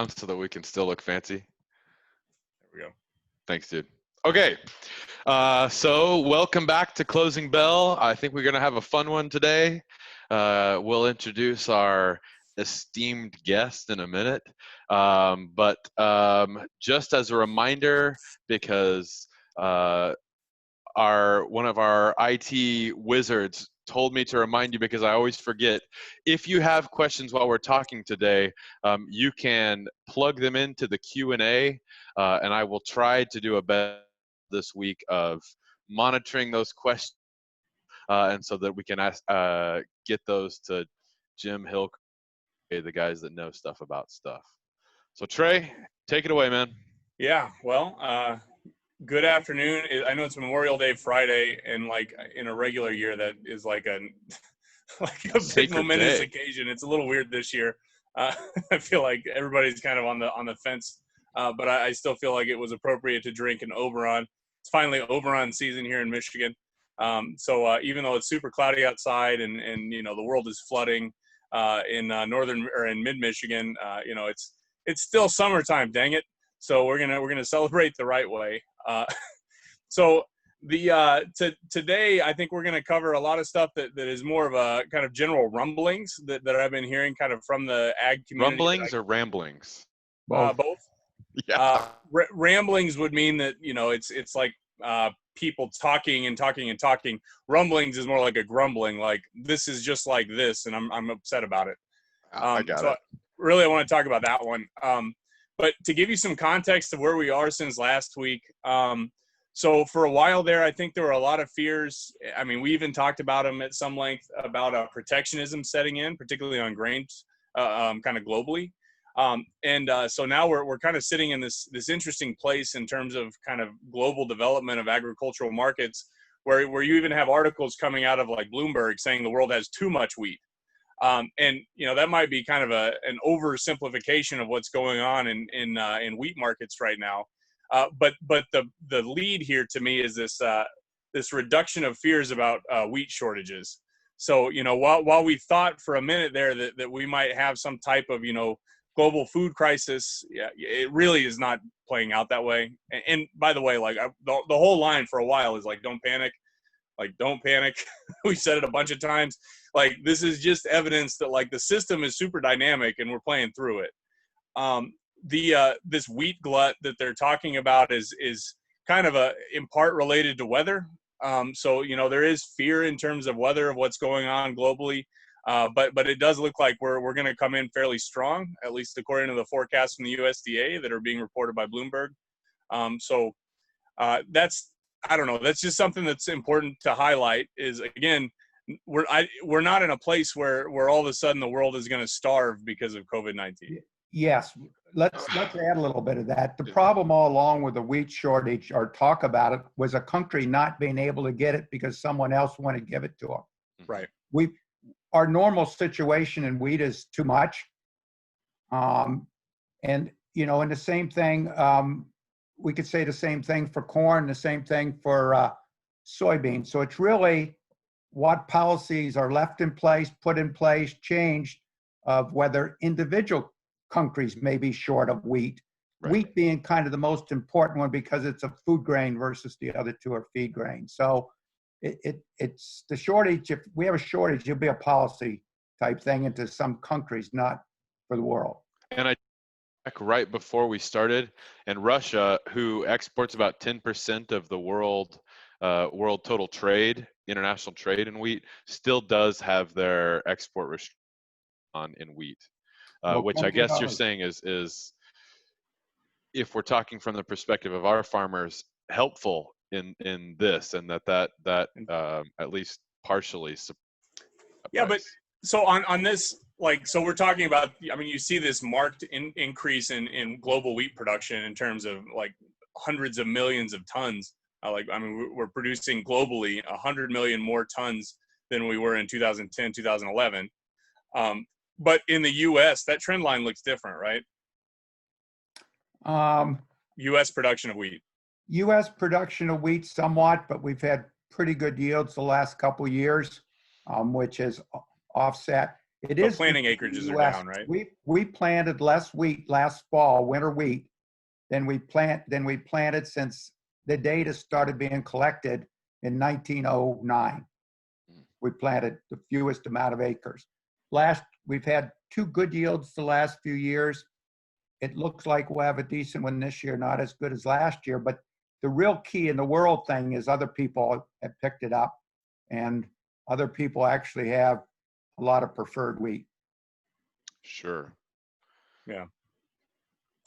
down so that we can still look fancy? There we go. Thanks, dude. Okay. So welcome back to Closing Bell. I think we're going to have a fun one today. We'll introduce our esteemed guest in a minute. But just as a reminder, because one of our IT wizards told me to remind you, because I always forget, if you have questions while we're talking today, you can plug them into the Q&A, and I will try to do a better this week of monitoring those questions, and so that we can get those to Jim Hilker, the guys that know stuff about stuff. So Trey, take it away, man. Yeah, well, good afternoon. I know it's Memorial Day Friday, and like in a regular year, that is like a big momentous occasion. It's a little weird this year. I feel like everybody's kind of on the fence, but I still feel like it was appropriate to drink an Oberon. It's finally Oberon season here in Michigan. So even though it's super cloudy outside and you know the world is flooding in northern or in mid Michigan, you know it's still summertime. Dang it! So we're gonna celebrate the right way. So today I think we're gonna cover a lot of stuff that is more of a kind of general rumblings that I've been hearing kind of from the ag community. Rumblings or ramblings? Both. Yeah. Ramblings would mean that, you know, it's like people talking and talking and talking. Rumblings is more like a grumbling, like this is just like this, and I'm upset about it. I got it. Really, I want to talk about that one. But to give you some context of where we are since last week, so for a while there, I think there were a lot of fears. I mean, we even talked about them at some length about protectionism setting in, particularly on grains, kind of globally. So now we're kind of sitting in this interesting place in terms of kind of global development of agricultural markets, where you even have articles coming out of like Bloomberg saying the world has too much wheat. And you know that might be kind of an oversimplification of what's going on in wheat markets right now. But the lead here to me is this reduction of fears about wheat shortages. So you know while we thought for a minute there that we might have some type of, you know, global food crisis, yeah, it really is not playing out that way. And by the way, like the whole line for a while is like, don't panic. Like, don't panic. We said it a bunch of times. Like, this is just evidence that like the system is super dynamic and we're playing through it. This wheat glut that they're talking about is kind of in part related to weather. So, you know, there is fear in terms of weather of what's going on globally. But it does look like we're going to come in fairly strong, at least according to the forecasts from the USDA that are being reported by Bloomberg. I don't know. That's just something that's important to highlight. Is again, we're not in a place where all of a sudden the world is going to starve because of COVID-19. Yes, let's add a little bit of that. The problem all along with the wheat shortage, or talk about it, was a country not being able to get it because someone else wanted to give it to them. Right. Our normal situation in wheat is too much. And, you know, and the same thing, we could say the same thing for corn, the same thing for soybeans. So it's really what policies are left in place, put in place, changed, of whether individual countries may be short of wheat. Right. Wheat being kind of the most important one because it's a food grain versus the other two are feed grains. So it's the shortage. If we have a shortage, it'll be a policy type thing into some countries, not for the world. And I checked right before we started, and Russia, who exports about 10% of the world total trade, international trade in wheat, still does have their export restriction on in wheat, which I guess you're saying is, if we're talking from the perspective of our farmers, helpful in this, and that at least partially. Yeah, but so on this, like, so we're talking about, I mean, you see this marked increase in global wheat production in terms of like hundreds of millions of tons. We're producing globally 100 million more tons than we were in 2010, 2011. But in the U.S., that trend line looks different, right? U.S. production of wheat. U.S. production of wheat somewhat, but we've had pretty good yields the last couple of years, which has offset. It But is. planting the acreages are US. down, right? We planted less wheat last fall, winter wheat, than we planted since the data started being collected in 1909. We planted the fewest amount of acres. We've had 2 good yields the last few years. It looks like we'll have a decent one this year, not as good as last year, but the real key in the world thing is other people have picked it up, and other people actually have a lot of preferred wheat. Sure. Yeah.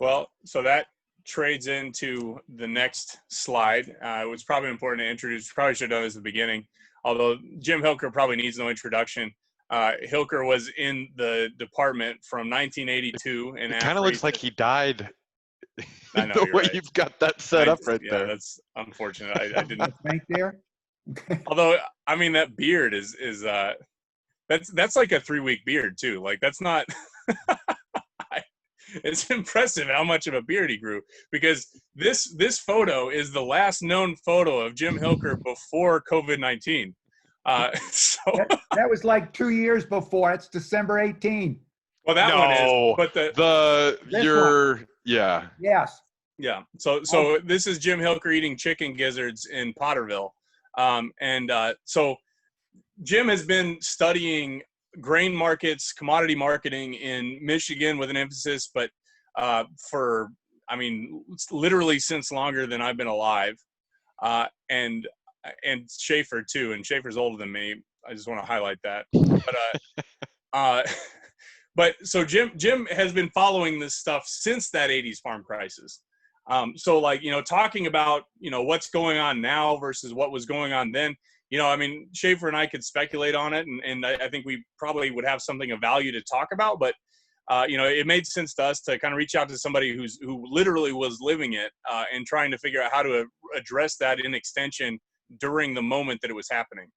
Well, so that trades into the next slide. It was probably important to introduce. Probably should have done this at the beginning. Although Jim Hilker probably needs no introduction. Hilker was in the department from 1982. And it kind of looks like he died. I know, the you're way right. you've got that set up right there. That's unfortunate. I didn't. Right there. Although, I mean, that beard is that's like a 3-week beard too. Like that's not. It's impressive how much of a beard he grew, because this photo is the last known photo of Jim Hilker before COVID-19. So that was like 2 years before. It's December 18. well, that one is, but yeah. Yes. Yeah. So this is Jim Hilker eating chicken gizzards in Potterville. So Jim has been studying grain markets, commodity marketing in Michigan with an emphasis, but for, I mean, literally since longer than I've been alive. And Schaefer too. And Schaefer's older than me. I just want to highlight that. But so Jim has been following this stuff since that 80s farm crisis. So like, talking about, what's going on now versus what was going on then, I mean, Schaefer and I could speculate on it, and I think we probably would have something of value to talk about, but it made sense to us to kind of reach out to somebody who literally was living it and trying to figure out how to address that in extension during the moment that it was happening.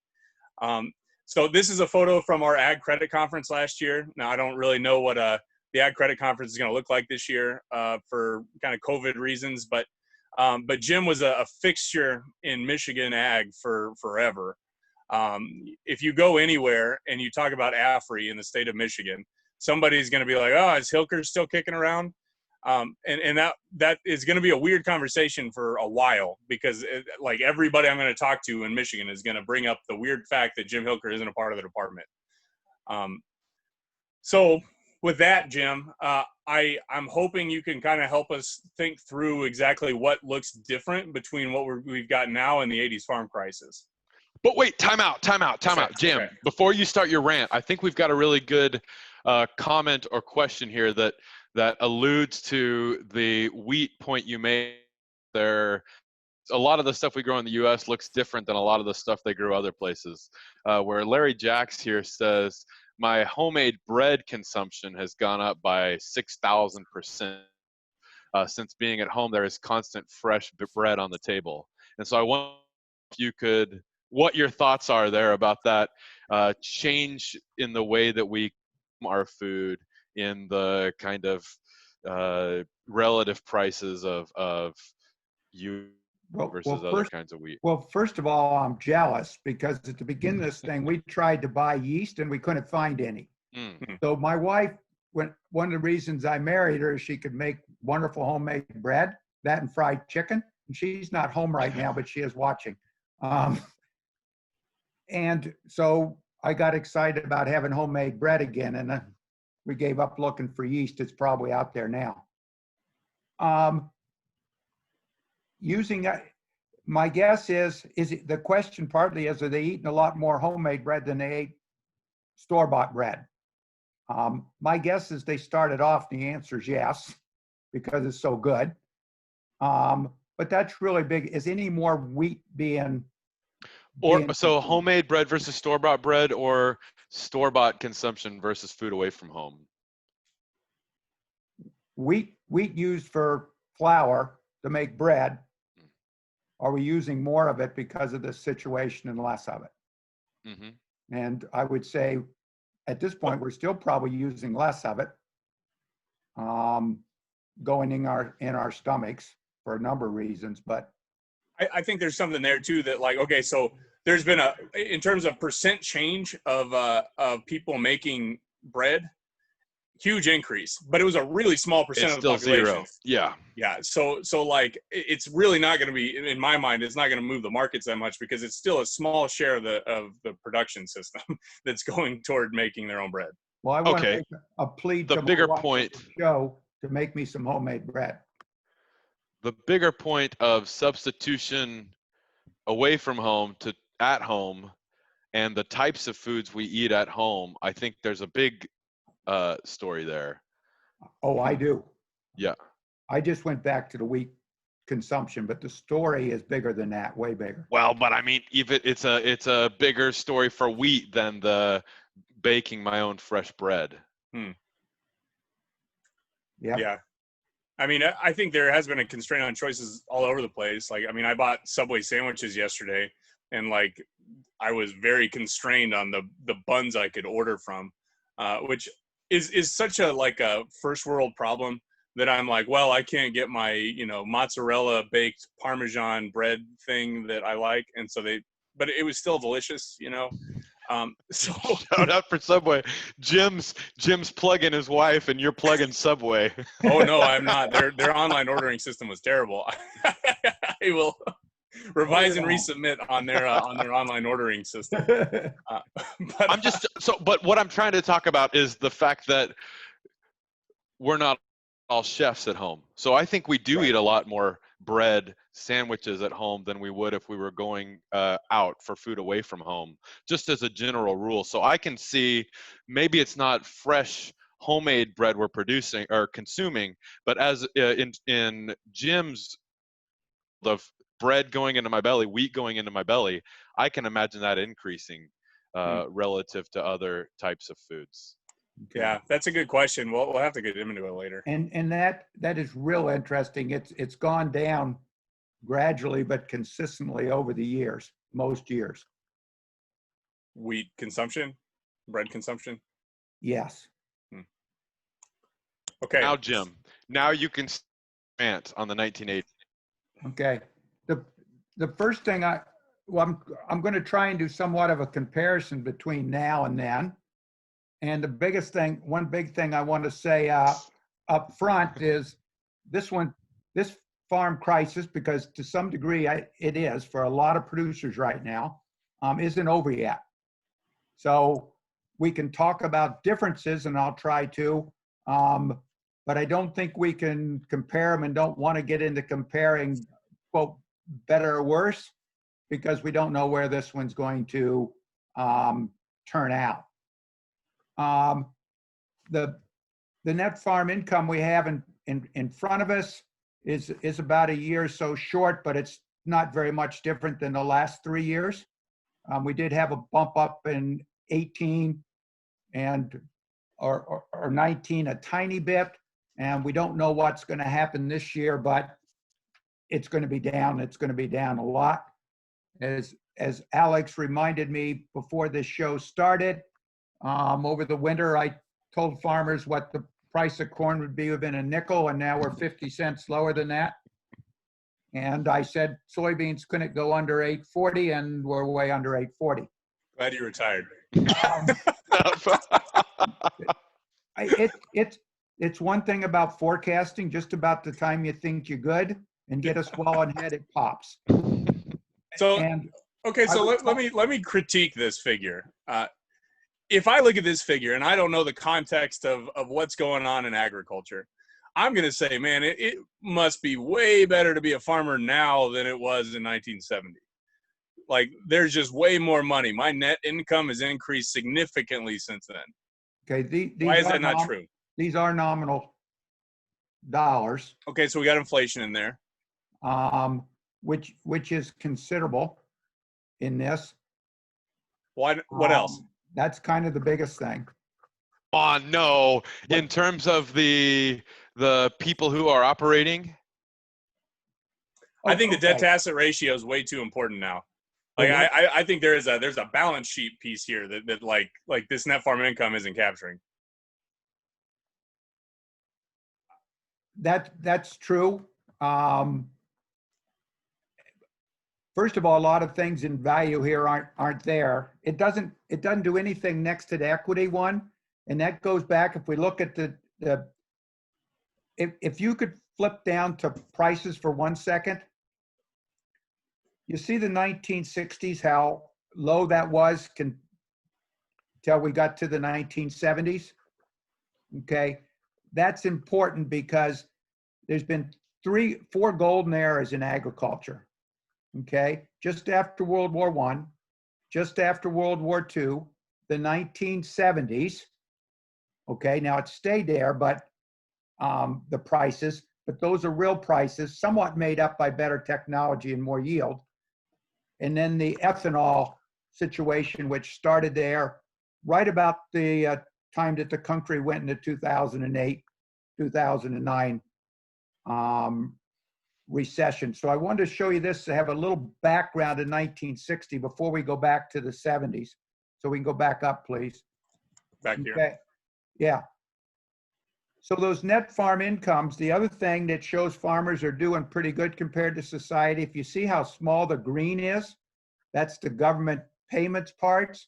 So this is a photo from our Ag Credit Conference last year. Now, I don't really know what the Ag Credit Conference is going to look like this year for kind of COVID reasons, but Jim was a fixture in Michigan ag for forever. If you go anywhere and you talk about AFRI in the state of Michigan, somebody's going to be like, "Oh, is Hilker still kicking around?" And that is going to be a weird conversation for a while, because like everybody I'm going to talk to in Michigan is going to bring up the weird fact that Jim Hilker isn't a part of the department. So with that, Jim, I'm hoping you can kind of help us think through exactly what looks different between what we've got now and the 80s farm crisis. But wait, time out. Jim, okay. Before you start your rant, I think we've got a really good comment or question here that alludes to the wheat point you made there. A lot of the stuff we grow in the U.S. looks different than a lot of the stuff they grow other places. Where Larry Jacks here says, my homemade bread consumption has gone up by 6,000%. Since being at home, there is constant fresh bread on the table. And so I wonder if what your thoughts are there about that change in the way that we consume our food, in the kind of relative prices of you versus other kinds of wheat. Well, first of all, I'm jealous, because at the beginning of this thing, we tried to buy yeast and we couldn't find any. So my wife, one of the reasons I married her is she could make wonderful homemade bread, that and fried chicken. And she's not home right now, but she is watching. And so I got excited about having homemade bread again, and we gave up looking for yeast. It's probably out there now. My guess is the question partly is, are they eating a lot more homemade bread than they ate store-bought bread? My guess is they started off, the answer is yes, because it's so good. But that's really big. Is any more wheat being so homemade bread versus store-bought bread, or store-bought consumption versus food away from home? Wheat used for flour to make bread. Are we using more of it because of this situation and less of it? Mm-hmm. And I would say at this point, we're still probably using less of it going in our stomachs for a number of reasons. But I think there's something there too that, like, okay, so there's been in terms of percent change of people making bread, huge increase, but it was a really small percent It's of the still population. zero. Yeah. Yeah. So like it's really not going to be, in my mind, it's not going to move the markets that much because it's still a small share of the production system that's going toward making their own bread. Well, I want to Okay. make a plea The to my bigger wife point. at the show to make me some homemade bread. The bigger point of substitution away from home to at home and the types of foods we eat at home, I think there's a big story there. Oh, I do. Yeah. I just went back to the wheat consumption, but the story is bigger than that, way bigger. Well, but I mean, even it's a bigger story for wheat than the baking my own fresh bread. Yep. Yeah. I mean, I think there has been a constraint on choices all over the place. Like, I mean, I bought Subway sandwiches yesterday, and like, I was very constrained on the buns I could order from, which is such a like a first world problem that I'm like, well, I can't get my mozzarella baked Parmesan bread thing that I like, and so but it was still delicious, So Shout out for Subway. Jim's plugging his wife, and you're plugging Subway. Oh no, I'm not. Their online ordering system was terrible. I will revise and resubmit on their online ordering system. But but what I'm trying to talk about is the fact that we're not all chefs at home. So I think we do eat a lot more bread sandwiches at home than we would if we were going out for food away from home, just as a general rule. So I can see maybe it's not fresh homemade bread we're producing or consuming, but as in Jim's of bread going into my belly, wheat going into my belly, I can imagine that increasing relative to other types of foods. Okay. Yeah, that's a good question. We'll have to get into it later. And that is real interesting. It's gone down gradually but consistently over the years, most years. Wheat consumption, bread consumption. Yes. Okay. Now, Jim, now you can rant on the 1980s. Okay. The first thing I'm going to try and do somewhat of a comparison between now and then. And one big thing I want to say up front is this farm crisis, because to some degree it is for a lot of producers right now, isn't over yet. So we can talk about differences, and I'll try to, but I don't think we can compare them, and don't want to get into comparing, quote, better or worse, because we don't know where this one's going to turn out. The net farm income we have in front of us is about a year or so short, but it's not very much different than the last 3 years. We did have a bump up in 18 or 19 a tiny bit, and we don't know what's going to happen this year, but it's going to be down. It's going to be down a lot. As Alex reminded me before this show started, over the winter, I told farmers what the price of corn would be within a nickel, and now we're 50 cents lower than that. And I said soybeans couldn't go under 840, and we're way under 840. Glad you retired. It's one thing about forecasting. Just about the time you think you're good and get a swell ahead, it pops. So And okay, so let me critique this figure. If I look at this figure and I don't know the context of what's going on in agriculture, I'm going to say, man, it must be way better to be a farmer now than it was in 1970. Like, there's just way more money. My net income has increased significantly since then. okay, Why is that not true? These are nominal dollars, Okay, so we got inflation in there. which is considerable in this. What else? That's kind of the biggest thing. No. In terms of the people who are operating, I think the Okay. debt to asset ratio is way too important now. Like, I think there's a balance sheet piece here that like this net farm income isn't capturing. That's true. First of all, a lot of things in value here aren't there. It doesn't do anything next to the equity one. And that goes back, if we look at if you could flip down to prices for 1 second, you see the 1960s, how low that was until we got to the 1970s. Okay, that's important because there's been 4 golden eras in agriculture. Okay, just after World War I, just after World War II, the 1970s. Okay, now it stayed there, but the prices, but those are real prices, somewhat made up by better technology and more yield. And then the ethanol situation, which started there right about the time that the country went into 2008, 2009 recession. So I wanted to show you this to have a little background in 1960 before we go back to the 70s. So we can go back up, please. Back here. Okay. Yeah. So those net farm incomes, the other thing that shows farmers are doing pretty good compared to society, if you see how small the green is, that's the government payments parts.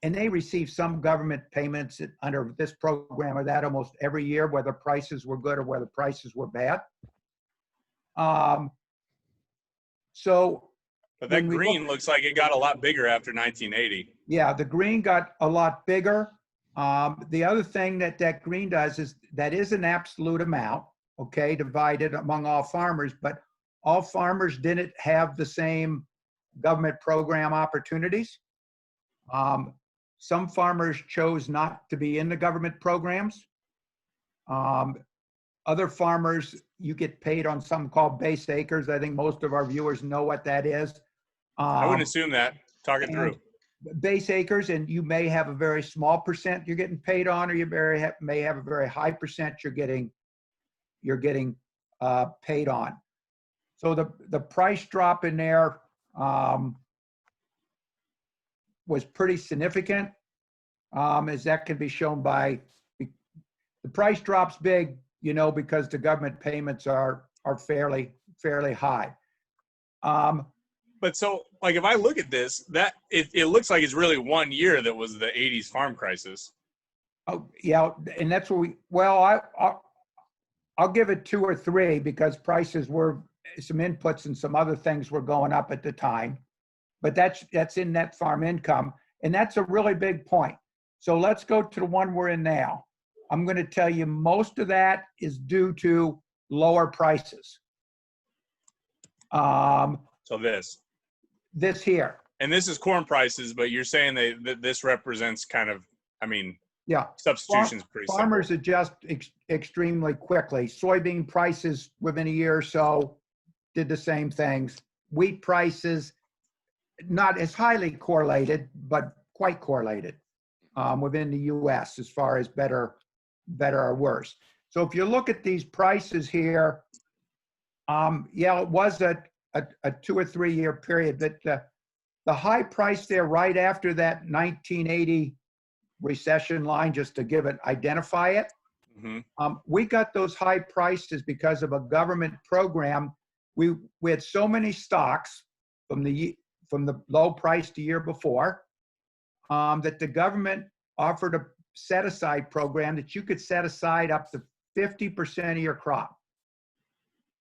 And they receive some government payments under this program or that almost every year, whether prices were good or whether prices were bad. But that green looks like it got a lot bigger after 1980. Yeah, the green got a lot bigger. The other thing that green does is that is an absolute amount, okay, divided among all farmers, but all farmers didn't have the same government program opportunities. Some farmers chose not to be in the government programs. Other farmers, you get paid on something called base acres. I think most of our viewers know what that is. I wouldn't assume that. Talk it through. Base acres, and you may have a very small percent you're getting paid on, or you may have a very high percent you're getting paid on. So the price drop in there was pretty significant, as that can be shown by the price drops big, because the government payments are fairly high. But so, like, if I look at this, that it looks like it's really 1 year that was the 80s farm crisis. Oh, yeah, and that's where I'll give it 2 or 3 because prices were, some inputs and some other things were going up at the time. But that's in net farm income, and that's a really big point. So let's go to the one we're in now. I'm going to tell you most of that is due to lower prices. So this here. And this is corn prices, but you're saying that this represents kind of, yeah, substitution's pretty simple. Farmers adjust extremely quickly. Soybean prices within a year or so did the same things. Wheat prices, not as highly correlated, but quite correlated within the U.S. as far as better or worse. So if you look at these prices here, yeah, it was a 2 or 3 year period, but the high price there right after that 1980 recession line, just to identify it, we got those high prices because of a government program. We had so many stocks from the low price the year before that the government offered a set-aside program that you could set aside up to 50% of your crop.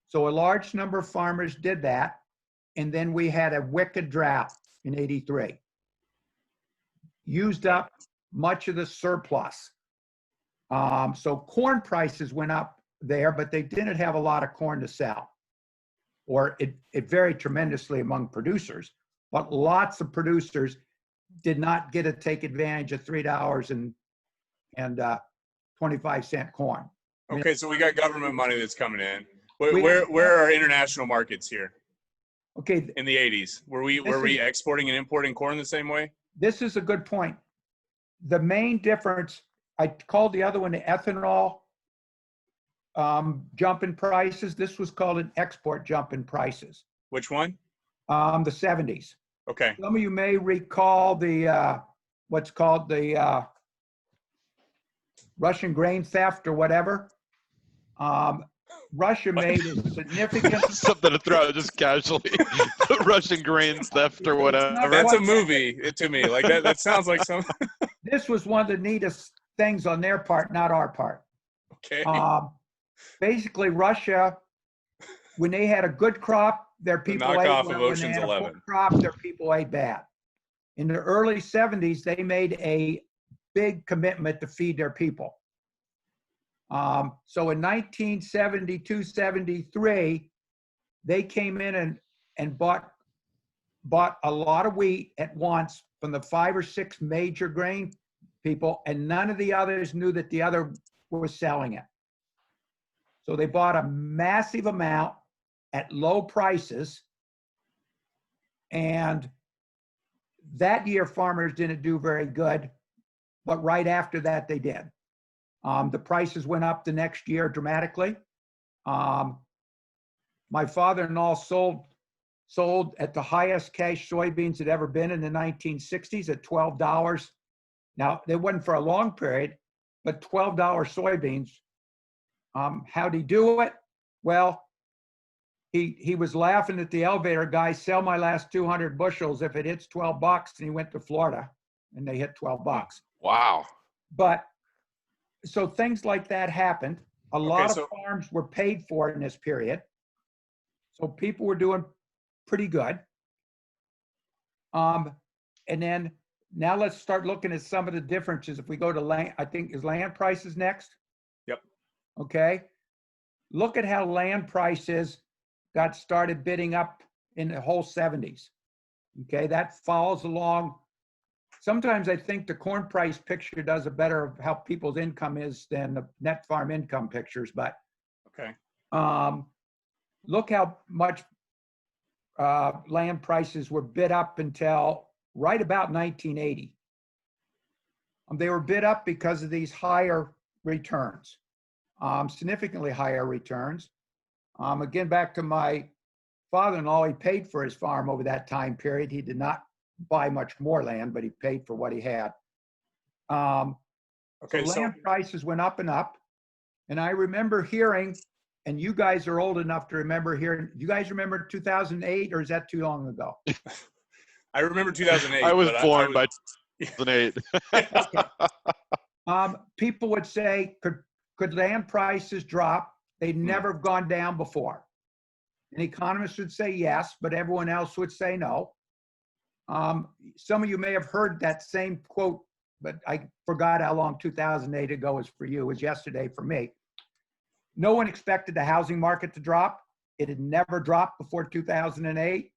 So a large number of farmers did that, and then we had a wicked drought in '83. Used up much of the surplus. So corn prices went up there, but they didn't have a lot of corn to sell. Or it varied tremendously among producers, but lots of producers did not get to take advantage of $3.25 corn. Okay, so we got government money that's coming in. Where are international markets here? Okay. In the 80s, were we exporting and importing corn the same way? This is a good point. The main difference, I called the other one the ethanol jump in prices. This was called an export jump in prices. Which one? The 70s. Okay. Some of you may recall the what's called the Russian grain theft or whatever. Russia made a significant something to throw out just casually. Russian grain theft or whatever. That's a movie to me. Like that sounds like some. This was one of the neatest things on their part, not our part. Okay. Basically, Russia, when they had a good crop, their people ate knockoff well. of When they Ocean's had a poor 11. crop, their people ate bad. In the early 70s, they made a big commitment to feed their people. So in 1972, 73, they came in and bought a lot of wheat at once from the 5 or 6 major grain people, and none of the others knew that the other was selling it. So they bought a massive amount at low prices, and that year farmers didn't do very good, but right after that they did. The prices went up the next year dramatically. My father-in-law sold at the highest cash soybeans had ever been in the 1960s at $12. Now, it wasn't for a long period, but $12 soybeans. How'd he do it? Well, he was laughing at the elevator guy, sell my last 200 bushels if it hits 12 bucks, and he went to Florida and they hit 12 bucks. Wow. But so things like that happened. A lot of farms were paid for in this period. So people were doing pretty good. And then now let's start looking at some of the differences. If we go to land, I think, is land prices next? Yep. Okay. Look at how land prices got started bidding up in the whole 70s. Okay, that follows along. Sometimes I think the corn price picture does a better of how people's income is than the net farm income pictures, but okay. Look how much land prices were bid up until right about 1980. They were bid up because of these higher returns, significantly higher returns. Again, back to my father-in-law, he paid for his farm over that time period. He did not buy much more land, but he paid for what he had. So land prices went up and up. And I remember hearing, and you guys are old enough to remember hearing, you guys remember 2008, or is that too long ago? I remember 2008. I was born by 2008. People would say, could land prices drop? They'd never have gone down before. An economist would say yes, but everyone else would say no. Some of you may have heard that same quote, but I forgot how long 2008 ago was for you. It was yesterday for me. No one expected the housing market to drop. It had never dropped before 2008.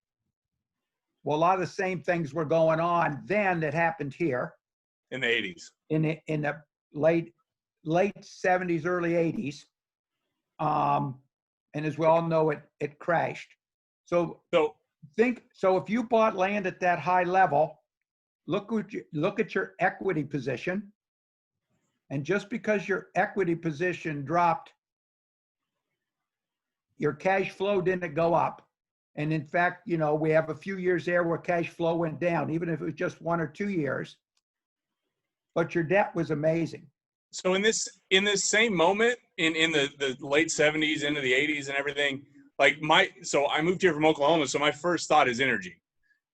Well, a lot of the same things were going on then that happened here. In the 80s. In the late 70s, early 80s. And as we all know, it crashed. So if you bought land at that high level, look at your equity position. And just because your equity position dropped, your cash flow didn't go up. And in fact, we have a few years there where cash flow went down, even if it was just 1 or 2 years. But your debt was amazing. So in this same moment, in the late 70s into the 80s and everything, so I moved here from Oklahoma, so my first thought is energy,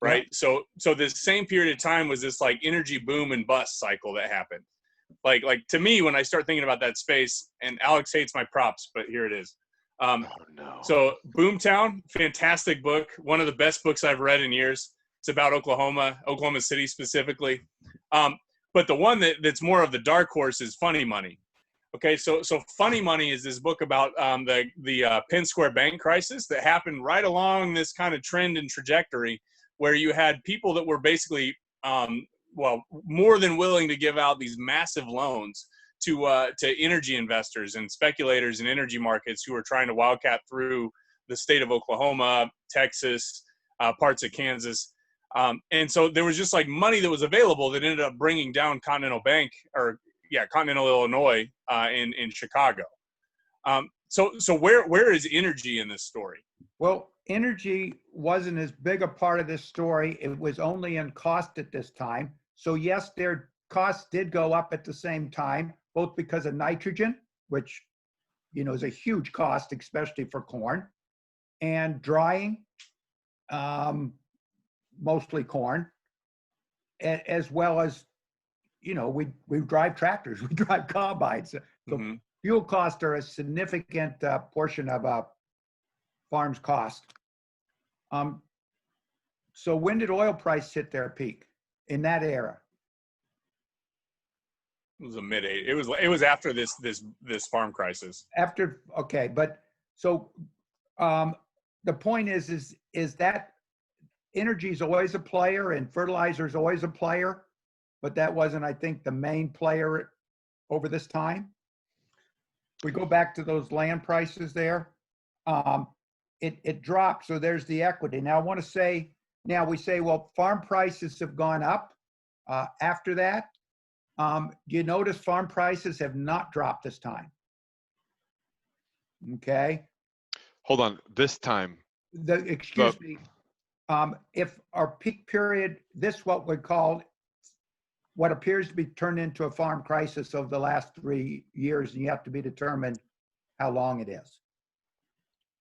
right? Yeah. So this same period of time was this like energy boom and bust cycle that happened. Like to me, when I start thinking about that space, and Alex hates my props, but here it is. Oh, no. So Boomtown, fantastic book, one of the best books I've read in years. It's about Oklahoma City specifically. But the one that's more of the dark horse is Funny Money. Okay, so Funny Money is this book about the Penn Square Bank crisis that happened right along this kind of trend and trajectory, where you had people that were basically more than willing to give out these massive loans to energy investors and speculators in energy markets who were trying to wildcat through the state of Oklahoma, Texas, parts of Kansas. And so there was just like money that was available that ended up bringing down Continental Illinois in Chicago. So where is energy in this story? Well, energy wasn't as big a part of this story. It was only in cost at this time. So yes, their costs did go up at the same time, both because of nitrogen, which is a huge cost, especially for corn, and drying. Mostly corn, as well as, we drive tractors, we drive combines. So Mm-hmm. fuel costs are a significant portion of a farm's cost. So when did oil price hit their peak in that era? It was a it was after this farm crisis. Okay, but so the point is that energy is always a player and fertilizer is always a player, but that wasn't, I think, the main player over this time. We go back to those land prices there. It dropped, so there's the equity. Now I want to say, we say, well, farm prices have gone up after that. You notice farm prices have not dropped this time. Okay. Hold on. This time. Excuse me. If our peak period, what appears to be turned into a farm crisis over the last 3 years, and you have to be determined how long it is.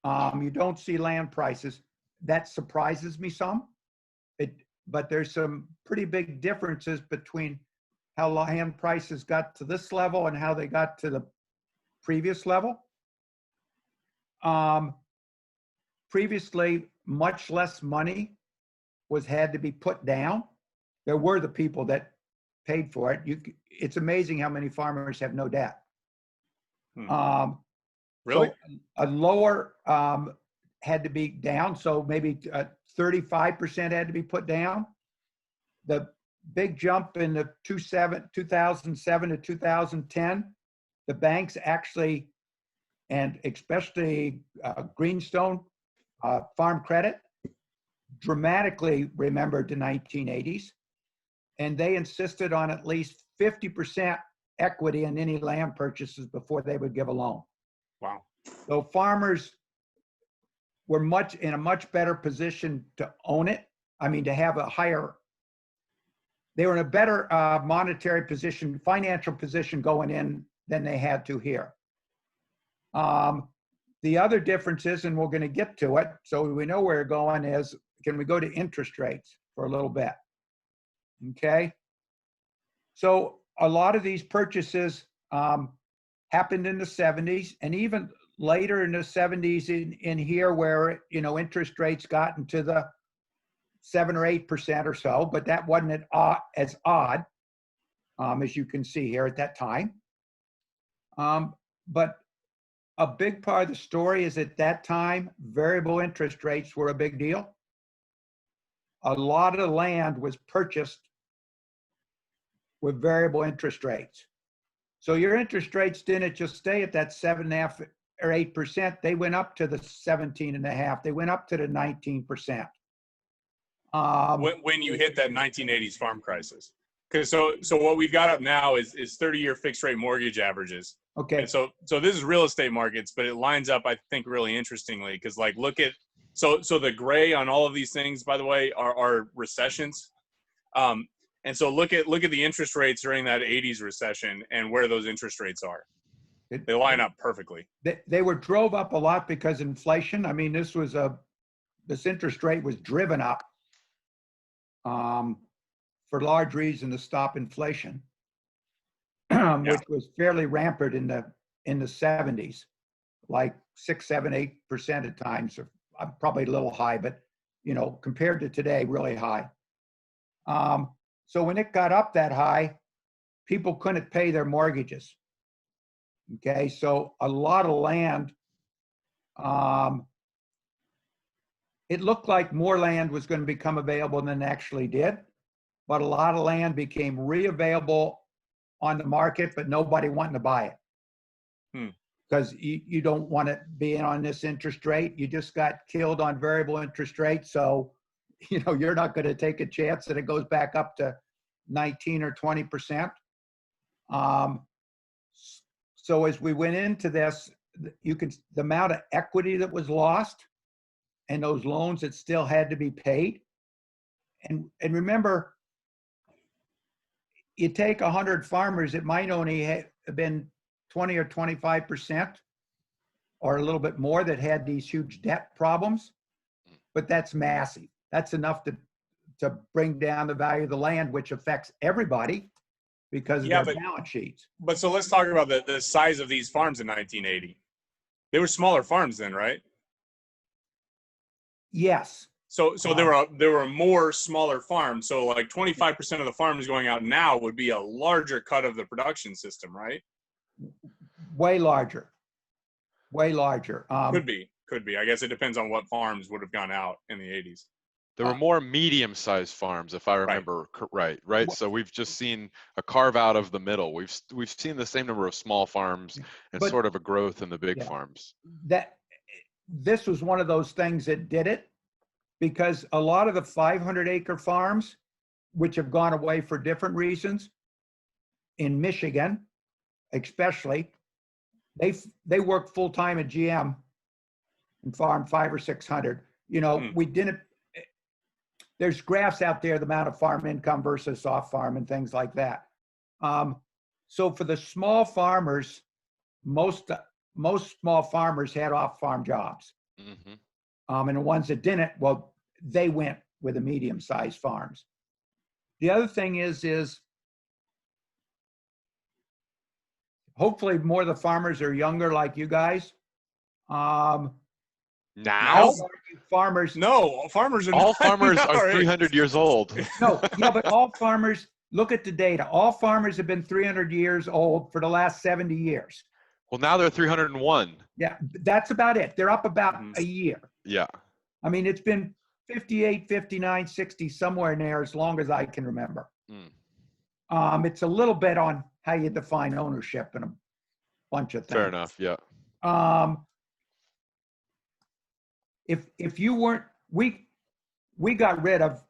You don't see land prices. That surprises me some. But there's some pretty big differences between how land prices got to this level and how they got to the previous level. Previously, much less money had to be put down. There were the people that paid for it. It's amazing how many farmers have no debt. Really? So a lower had to be down, so maybe 35% had to be put down. The big jump in the 2007 to 2010, the banks actually, and especially Greenstone Farm Credit, dramatically remembered the 1980s, and they insisted on at least 50% equity in any land purchases before they would give a loan. Wow. So farmers were in a much better position to own it. I mean, to have they were in a better monetary position, financial position going in than they had to here. The other difference is, and we're going to get to it, so we know where we're going, is can we go to interest rates for a little bit? Okay. So a lot of these purchases happened in the 70s, and even later in the 70s in here where, interest rates got into the 7 or 8% or so, but that wasn't as odd as you can see here at that time. But a big part of the story is at that time, variable interest rates were a big deal. A lot of land was purchased with variable interest rates. So your interest rates didn't just stay at that 7.5 or 8%. They went up to the 17.5. They went up to the 19%. When you hit that 1980s farm crisis. Because so what we've got up now is 30-year fixed rate mortgage averages. Okay. And so this is real estate markets, but it lines up, I think, really interestingly, because look at so the gray on all of these things, by the way, are recessions. And so look at the interest rates during that 80s recession and where those interest rates are. They line up perfectly. They were drove up a lot because inflation. I mean, this interest rate was driven up for large reason to stop inflation, which was fairly rampant in the 70s, like 6, 7, 8% at times, or probably a little high, but compared to today, really high. So when it got up that high, people couldn't pay their mortgages. Okay, so a lot of land, it looked like more land was going to become available than it actually did, but a lot of land became re-available on the market, but nobody wanted to buy it. Because you don't want to be in on this interest rate. You just got killed on variable interest rate, so you're not going to take a chance that it goes back up to 19 or 20%. So as we went into this, the amount of equity that was lost and those loans that still had to be paid. And remember, you take 100 farmers, it might only have been 20 or 25% or a little bit more that had these huge debt problems, but that's massive. That's enough to bring down the value of the land, which affects everybody. because of Yeah, their balance sheets. But so let's talk about the size of these farms in 1980. They were smaller farms then, right? Yes. So there were more smaller farms. So like 25% of the farms going out now would be a larger cut of the production system, right? Way larger. Way larger. Could be. I guess it depends on what farms would have gone out in the 80s. There were more medium-sized farms, if I remember right. So we've just seen a carve out of the middle. We've seen the same number of small farms and But- sort of a growth in the big Yeah. farms. This was one of those things that did it, because a lot of the 500-acre farms, which have gone away for different reasons, in Michigan, especially, they work full time at GM and farm 500 or 600. You know, we didn't. There's graphs out there, the amount of farm income versus off farm and things like that. So for the small farmers, most small farmers had off farm jobs. Mm-hmm. And the ones that didn't, well, they went with the medium-sized farms. The other thing is hopefully more of the farmers are younger like you guys. Now? Farmers. No, farmers are All not, farmers no, are right? 300 years old. No, yeah, but all farmers, look at the data. All farmers have been 300 years old for the last 70 years. Well, now they're 301. Yeah, that's about it. They're up about a year. Yeah. I mean, it's been 58, 59, 60, somewhere in there as long as I can remember. It's a little bit on how you define ownership and a bunch of things. Fair enough. Yeah. If you weren't, we got rid of,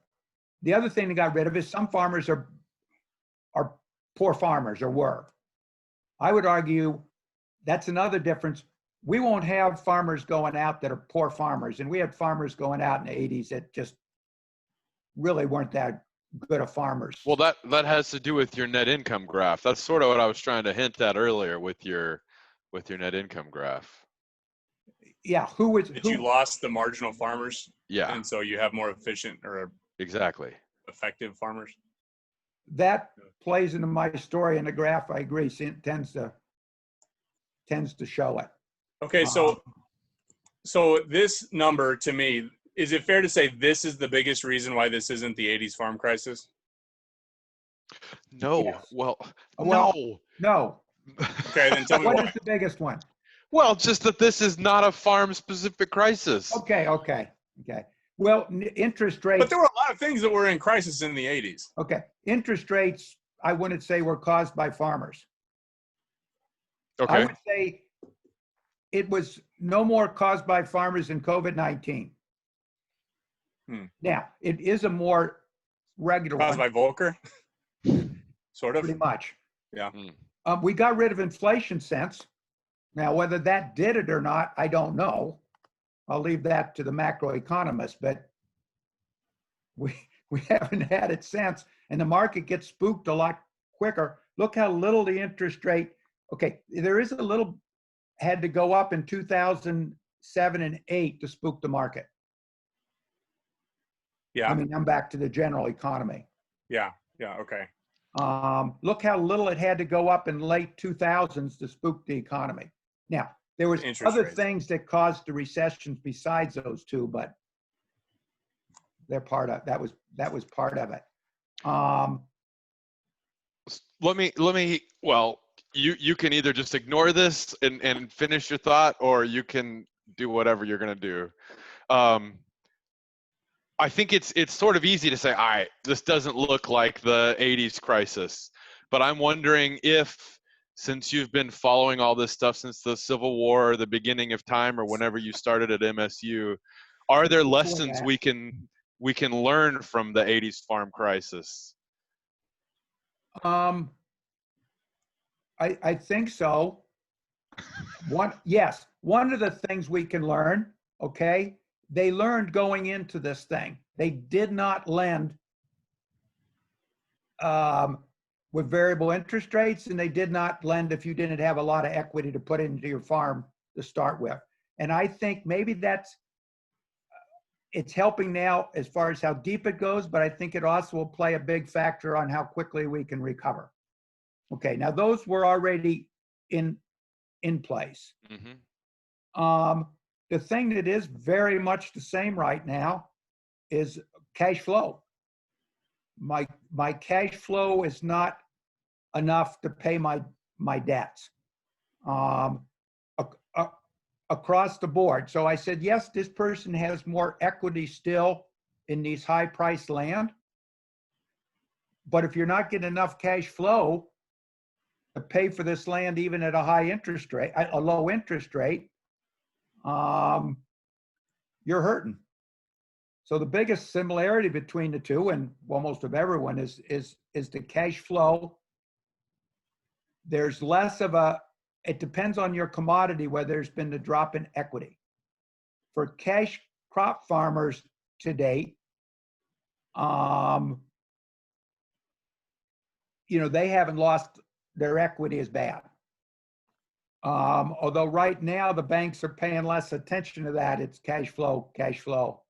the other thing they got rid of is some farmers are poor farmers, or were. I would argue that's another difference. We won't have farmers going out that are poor farmers, and we had farmers going out in the 80s that just really weren't that good of farmers. Well, that has to do with your net income graph. That's sort of what I was trying to hint at earlier with your net income graph. Yeah, you lost the marginal farmers. Yeah. And so you have more efficient or exactly effective farmers. That plays into my story in the graph. I agree. It tends to show it. Okay, so this number, to me, is it fair to say this is the biggest reason why this isn't the 80s farm crisis? No. Yes. Well, No. Okay, then tell me What why. is the biggest one? Well, just that this is not a farm-specific crisis. Okay. Well, interest rates. But there were a lot of things that were in crisis in the 80s. Okay, interest rates, I wouldn't say were caused by farmers. Okay. I would say it was no more caused by farmers than COVID-19. Now, it is a more regular Caused one. by Volcker? Sort of. Pretty much. Yeah. We got rid of inflation since. Now, whether that did it or not, I don't know. I'll leave that to the macroeconomists, but we haven't had it since, and the market gets spooked a lot quicker. Look how little the interest rate, okay, there is a little, had to go up in 2007 and 8 to spook the market. Yeah. I mean, I'm back to the general economy. Yeah, okay. Look how little it had to go up in late 2000s to spook the economy. Now, there was other things that caused the recessions besides those two, but they're part of that was part of it. Let me well, you can either just ignore this and finish your thought, or you can do whatever you're going to do. I think it's sort of easy to say, all right, this doesn't look like the 80s crisis, but I'm wondering if, since you've been following all this stuff since the Civil War or the beginning of time or whenever you started at MSU, are there lessons we can learn from the 80s farm crisis? I think so. One of the things we can learn, okay, they learned going into this thing. They did not lend with variable interest rates, and they did not lend if you didn't have a lot of equity to put into your farm to start with. And I think maybe it's helping now as far as how deep it goes, but I think it also will play a big factor on how quickly we can recover. Okay, now those were already in place. Mm-hmm. The thing that is very much the same right now is cash flow. My cash flow is not enough to pay my debts across the board. So I said, yes, this person has more equity still in these high-priced land, but if you're not getting enough cash flow to pay for this land, even at a high interest rate, a low interest rate, you're hurting. So the biggest similarity between the two, and almost of everyone, is the cash flow. There's less of it depends on your commodity whether there's been the drop in equity. For cash crop farmers to date, they haven't lost their equity as bad. Although right now the banks are paying less attention to that. It's cash flow, cash flow,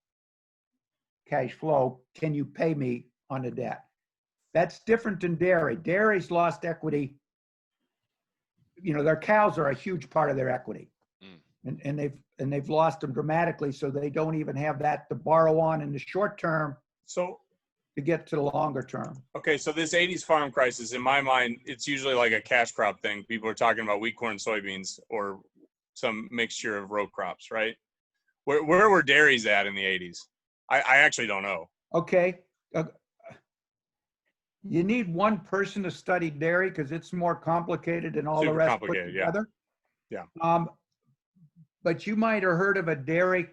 cash flow. Can you pay me on the debt? That's different than dairy. Dairy's lost equity. Their cows are a huge part of their equity, and they've lost them dramatically. So they don't even have that to borrow on in the short term. So to get to the longer term. Okay, so this 80s farm crisis, in my mind, it's usually like a cash crop thing. People are talking about wheat, corn, soybeans, or some mixture of row crops, right? Where were dairies at in the 80s? I actually don't know. Okay. You need one person to study dairy because it's more complicated than all Super the rest put complicated, together. Yeah. But you might have heard of a dairy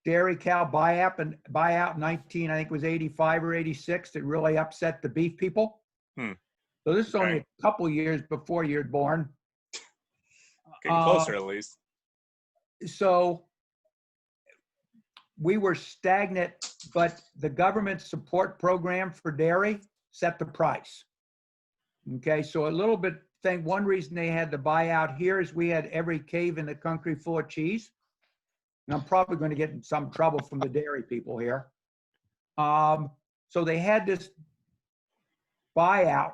cow buyout in 1985 or 86 that really upset the beef people. So this is only a couple years before you're born. Getting closer at least. So we were stagnant, but the government support program for dairy set the price. Okay, so a little bit one reason they had to buy out here is we had every cave in the country full of cheese. And I'm probably going to get in some trouble from the dairy people here. So they had this buyout,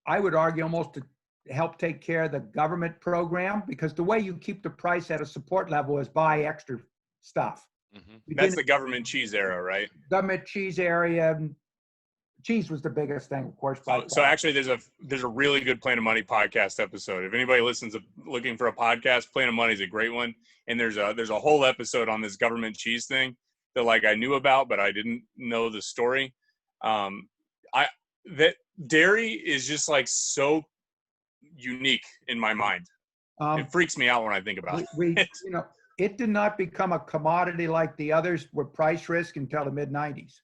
I would argue almost to help take care of the government program, because the way you keep the price at a support level is buy extra stuff. Mm-hmm. That's the government cheese era, right? Government cheese area. Cheese was the biggest thing, of course. So actually, there's a really good Plain of Money podcast episode. If anybody looking for a podcast, Plain of Money is a great one. And there's a whole episode on this government cheese thing that I knew about, but I didn't know the story. That dairy is just so unique in my mind. It freaks me out when I think about it. It did not become a commodity like the others were price risk until the mid-90s.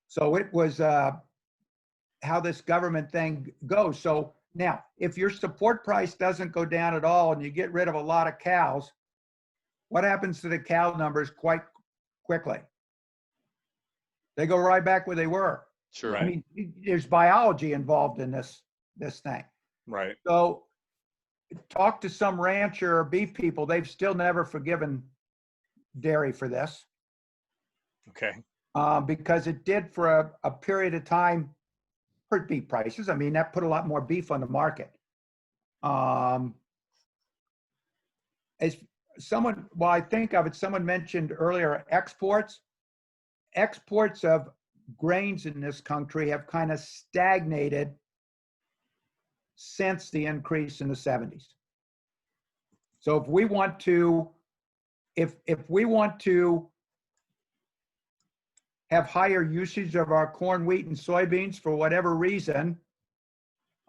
So it was how this government thing goes. So now, if your support price doesn't go down at all and you get rid of a lot of cows, what happens to the cow numbers quite quickly? They go right back where they were. Sure. I mean, there's biology involved in this thing. Right. So talk to some rancher or beef people, they've still never forgiven dairy for this. Okay. Because it did for a period of time hurt beef prices. I mean, that put a lot more beef on the market. As someone mentioned earlier, exports of grains in this country have kind of stagnated since the increase in the 70s. So if we want to have higher usage of our corn, wheat, and soybeans for whatever reason,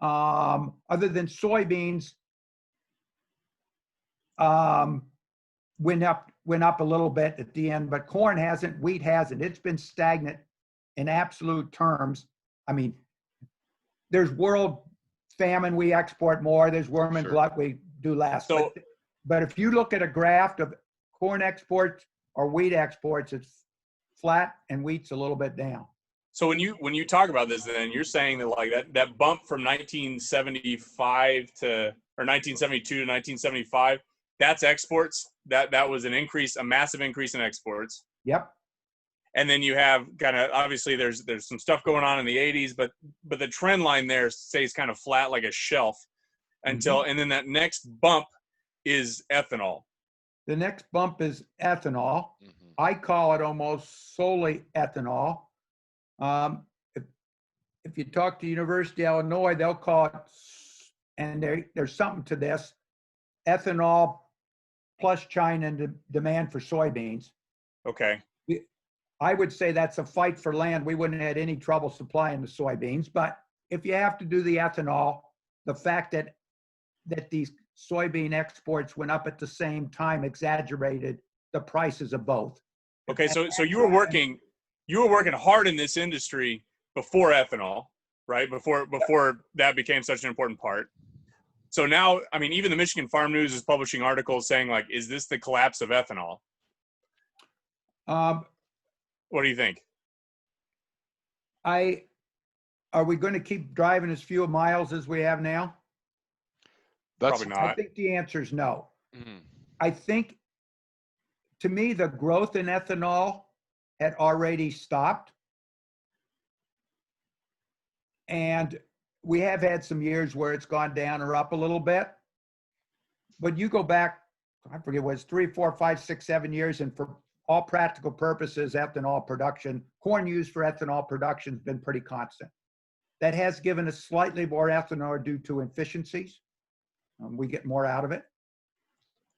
other than soybeans went up a little bit at the end, but corn hasn't, wheat hasn't. It's been stagnant in absolute terms. I mean, there's world famine, we export more. There's worm and glut, we do less. So, but if you look at a graph of corn exports or wheat exports, it's flat and wheat's a little bit down. So when you talk about this, then you're saying that that bump from 1975 or 1972 to 1975, that's exports. That was an increase, a massive increase in exports. Yep. And then you have kind of, obviously there's some stuff going on in the 80s, but the trend line there stays kind of flat like a shelf until, and then that next bump is ethanol. The next bump is ethanol. I call it almost solely ethanol. If you talk to University of Illinois, they'll call it, and there's something to this, ethanol plus China and demand for soybeans. Okay. I would say that's a fight for land. We wouldn't have had any trouble supplying the soybeans. But if you have to do the ethanol, the fact that these soybean exports went up at the same time exaggerated the prices of both. Okay, so you were working hard in this industry before ethanol, right? Before that became such an important part. So now, I mean, even the Michigan Farm News is publishing articles saying, like, is this the collapse of ethanol? What do you think? Are we going to keep driving as few miles as we have now? Probably not. I think the answer is no. I think, to me, the growth in ethanol had already stopped. And we have had some years where it's gone down or up a little bit. But you go back, I forget what it's 3, 4, 5, 6, 7 years, and for all practical purposes, ethanol production, corn used for ethanol production has been pretty constant. That has given us slightly more ethanol due to efficiencies. We get more out of it.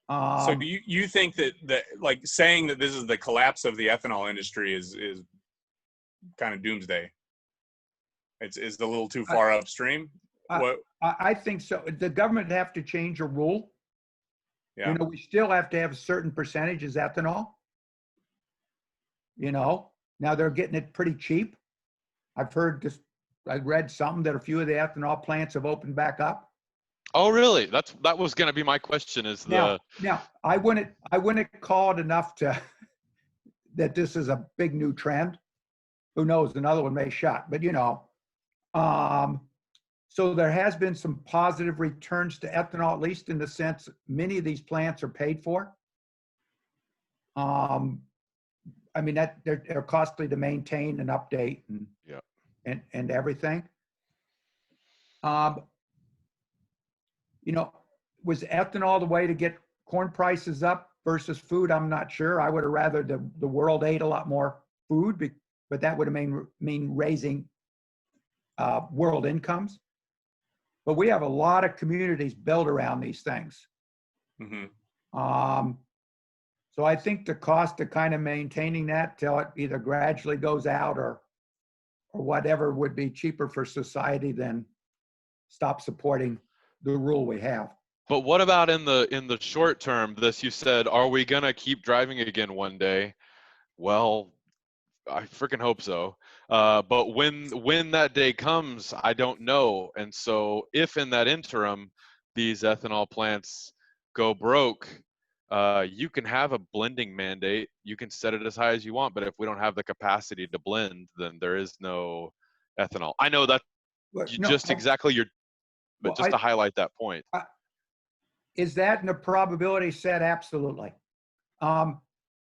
So do you think that like saying that this is the collapse of the ethanol industry is kind of doomsday? It's a little too far upstream? I think so. The government would have to change a rule. Yeah. You know, we still have to have a certain percentage as ethanol. You know, now they're getting it pretty cheap. I read something that a few of the ethanol plants have opened back up. Oh, really? That was going to be my question. Now I wouldn't call it enough to that this is a big new trend. Who knows? Another one may shut, but you know, so there has been some positive returns to ethanol, at least in the sense many of these plants are paid for. I mean that they're costly to maintain and update and everything. You know, was ethanol the way to get corn prices up versus food? I'm not sure. I would have rather the world ate a lot more food, but that would have mean raising world incomes. But we have a lot of communities built around these things. So I think the cost of kind of maintaining that till it either gradually goes out or whatever would be cheaper for society than stop supporting the rule we have. But what about in the short term? This, you said, are we gonna keep driving again one day? Well, I freaking hope so. But when that day comes, I don't know. And so if in that interim these ethanol plants go broke, you can have a blending mandate. You can set it as high as you want, but if we don't have the capacity to blend, then there is no ethanol. I know that just to highlight that point. Is that in a probability set? Absolutely.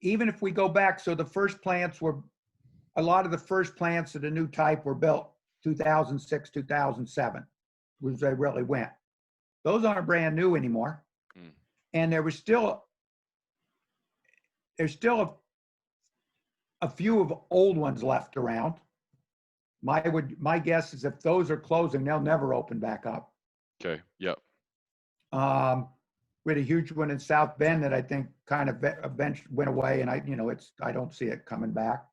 Even if we go back, so a lot of the first plants of the new type were built 2006, 2007, was they really went. Those aren't brand new anymore. And there's still a few of old ones left around. My guess is if those are closing, they'll never open back up. Okay. Yep. We had a huge one in South Bend that I think kind of eventually went away, and I don't see it coming back.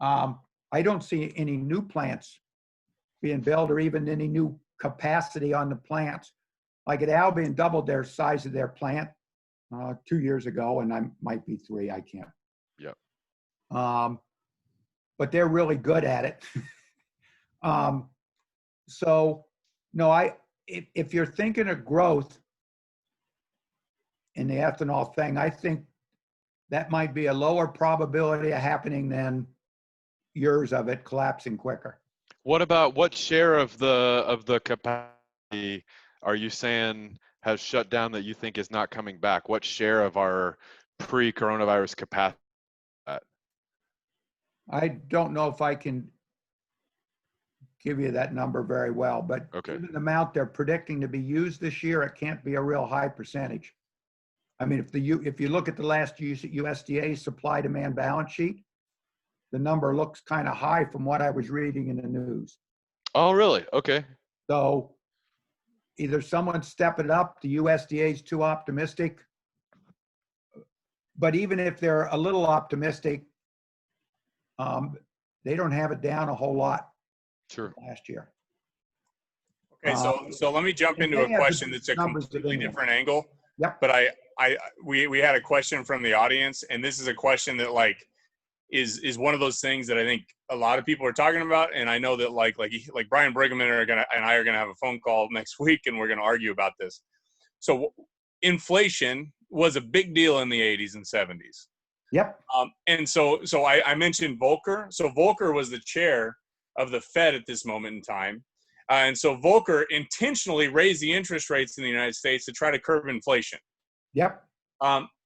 I don't see any new plants being built or even any new capacity on the plants. Like at Albion doubled their size of their plant 2 years ago, and I might be 3. I can't. Yep. But they're really good at it. So no, if you're thinking of growth in the ethanol thing, I think that might be a lower probability of happening than years of it collapsing quicker. What share of the capacity are you saying has shut down that you think is not coming back? What share of our pre-coronavirus capacity? I don't know if I can give you that number very well, but Okay. given the amount they're predicting to be used this year, it can't be a real high percentage. I mean, if you look at the last USDA supply demand balance sheet, the number looks kind of high from what I was reading in the news. Oh, really? Okay. So either someone's stepping it up, the USDA is too optimistic. But even if they're a little optimistic, they don't have it down a whole lot Sure. last year. Okay, so let me jump into a question that's a completely different angle. Yep. But we had a question from the audience, and this is a question that like is one of those things that I think a lot of people are talking about, and I know that like Brian Brigham and I are gonna have a phone call next week, and we're gonna argue about this. So inflation was a big deal in the 80s and 70s. Yep. And so I mentioned Volcker. So Volcker was the chair of the Fed at this moment in time. And so Volcker intentionally raised the interest rates in the United States to try to curb inflation. Yep.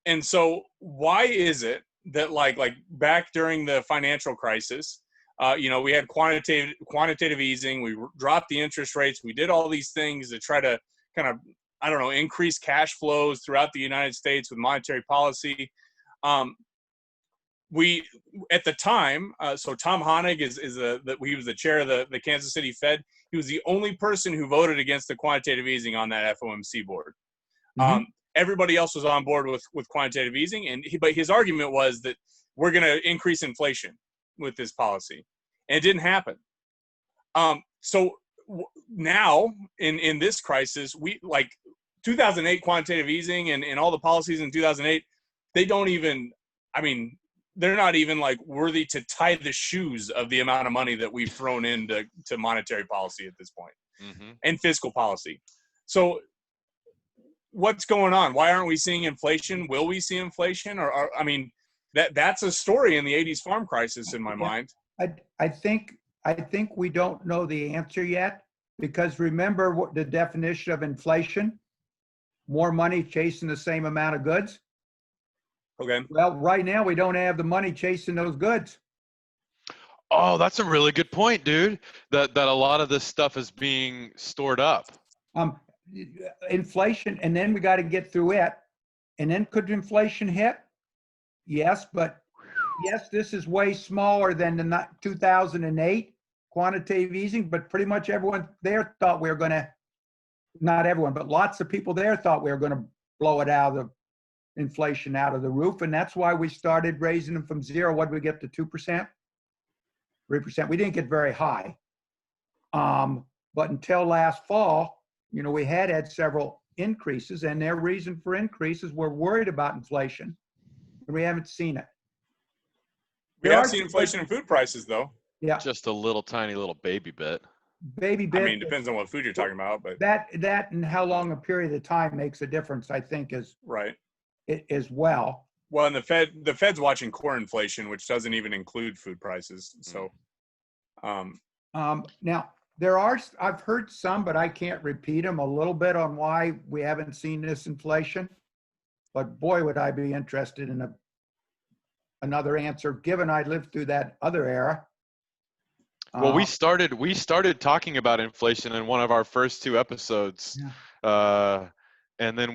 And so why is it that like back during the financial crisis, we had quantitative easing, we dropped the interest rates, we did all these things to try to kind of, I don't know, increase cash flows throughout the United States with monetary policy. We at the time, so Tom Honig he was the chair of the Kansas City Fed. He was the only person who voted against the quantitative easing on that FOMC board. Mm-hmm. Everybody else was on board with quantitative easing, but his argument was that we're going to increase inflation with this policy, and it didn't happen. Now in this crisis, we like 2008 quantitative easing and all the policies in 2008, they don't even, I mean, they're not even like worthy to tie the shoes of the amount of money that we've thrown into monetary policy at this point, and fiscal policy. So what's going on? Why aren't we seeing inflation? Will we see inflation? Or I mean, that's a story in the 80s farm crisis in my mind. I think we don't know the answer yet, because remember what the definition of inflation: more money chasing the same amount of goods. Okay. Well, right now we don't have the money chasing those goods. Oh, that's a really good point, dude. That a lot of this stuff is being stored up. Inflation, and then we got to get through it. And then could inflation hit? Yes, but yes, this is way smaller than the 2008 quantitative easing, but pretty much everyone there thought we were going to, not everyone, but lots of people there thought we were going to blow it out of the inflation out of the roof. And that's why we started raising them from 0. What did we get to 2%? 3%. We didn't get very high. But until last fall, we had several increases, and their reason for increases were worried about inflation, and we haven't seen it. We have seen inflation in food prices, though. Yeah. Just a tiny little baby bit. Baby bit. I mean, it depends on what food you're talking about, but that and how long a period of time makes a difference, I think, is right. As well. Well, and the Fed's watching core inflation, which doesn't even include food prices. So, now I've heard some, but I can't repeat them, a little bit on why we haven't seen this inflation. But boy, would I be interested in another answer, given I lived through that other era. Well, we started talking about inflation in one of our first 2 episodes, and then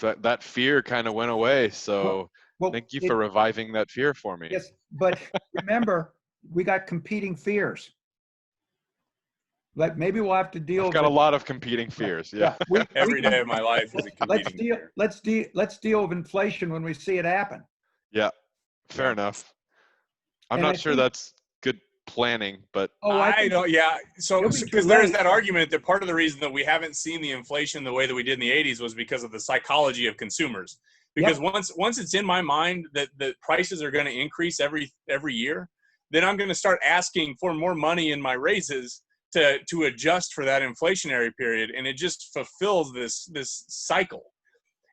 that fear kind of went away. So thank you for reviving that fear for me. Yes, but remember, we got competing fears. Like maybe we'll have to deal. I've got a lot of competing fears. Yeah. Every day of my life is a competing fear. Let's deal with inflation when we see it happen. Yeah, fair enough. I'm not sure that's good planning, but I know. Yeah. So because there is that argument that part of the reason that we haven't seen the inflation the way that we did in the 80s was because of the psychology of consumers. Because once it's in my mind that the prices are going to increase every year, then I'm going to start asking for more money in my raises to adjust for that inflationary period, and it just fulfills this cycle.